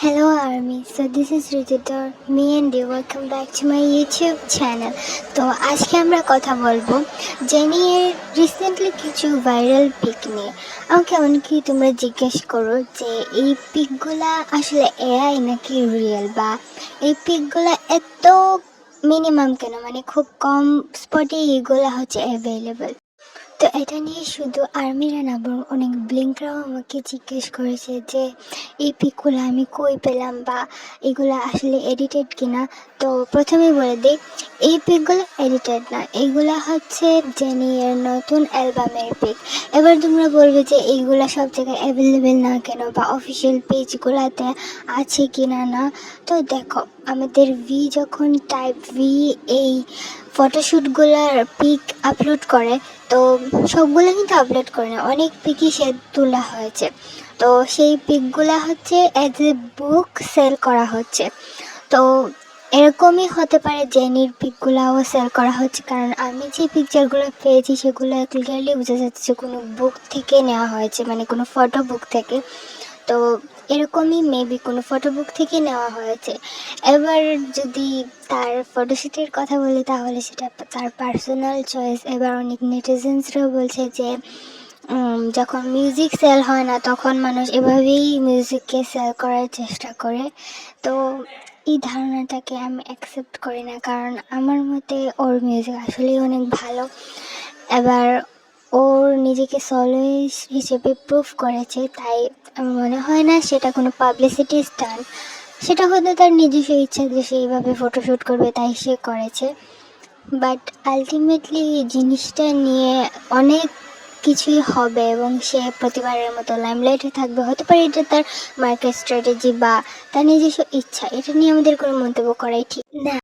Hello Army, so this is Rijitar, me and you, welcome back to my YouTube channel. তো আজকে আমরা কথা বলবো জেনি এর রিসেন্টলি কিছু ভাইরাল পিক নিয়ে। আমাকে অনেকেই তোমরা জিজ্ঞেস করো যে এই পিকগুলা আসলে এআই নাকি রিয়েল, বা এই পিকগুলা এত মিনিমাম কেন, মানে খুব কম স্পটে এইগুলা হচ্ছে অ্যাভেলেবল। তো এটা নিয়ে শুধু আর্মিরা না, বরং অনেক ব্লিঙ্করাও আমাকে জিজ্ঞেস করেছে যে এই পিকগুলো আমি কই পেলাম, বা এগুলো আসলে এডিটেড কিনা। তো প্রথমেই বলে দিই, এই পিকগুলো এডিটেড না, এইগুলা হচ্ছে জেনি এর নতুন অ্যালবামের পিক। এবার তোমরা বলবে যে এইগুলা সব জায়গায় অ্যাভেলেবেল না কেন, বা অফিসিয়াল পেজগুলোতে আছে কিনা না। তো দেখো, আমাদের যখন টাইপ ভি এই ফটোশ্যুটগুলোর পিক আপলোড করে, তো সবগুলো কিন্তু আপলোড করে না, অনেক পিকই সে তোলা হয়েছে। তো সেই পিকগুলো হচ্ছে অ্যাজ এ বুক সেল করা হচ্ছে। তো এরকমই হতে পারে জেনির পিকগুলোও সেল করা হচ্ছে, কারণ আমি যে পিকচারগুলো পেয়েছি সেগুলো ক্লিয়ারলি বোঝা যাচ্ছে যে কোনো বুক থেকে নেওয়া হয়েছে, মানে কোনো ফটো বুক থেকে। তো এরকমই মেবি কোনো ফটো বুক থেকে নেওয়া হয়েছে। এবার যদি তার ফটোশ্যুটের কথা বলি, তাহলে সেটা তার পার্সোনাল চয়েস। এবার অনেক নেটিজেন্সরাও বলছে যে যখন মিউজিক সেল হয় না, তখন মানুষ এভাবেই মিউজিককে সেল করার চেষ্টা করে। তো এই ধারণাটাকে আমি অ্যাকসেপ্ট করি না, কারণ আমার মতে ওর মিউজিক আসলেই অনেক ভালো। এবার ওর নিজেকে সলোইস্ট হিসেবে প্রুভ করেছে, তাই আমার মনে হয় না সেটা কোনো পাবলিসিটি স্টান্ট। সেটা হয়তো তার নিজস্ব ইচ্ছা যে সে এইভাবে ফটোশ্যুট করবে, তাই সে করেছে। বাট আলটিমেটলি জিনিসটা নিয়ে অনেক কিছুই হবে, এবং সে প্রতিবারের মতো লাইমলাইটে থাকবে। হতে পারে এটা তার মার্কেট স্ট্র্যাটেজি বা তার নিজস্ব ইচ্ছা, এটা নিয়ে আমাদের কোনো মন্তব্য করাই ঠিক না।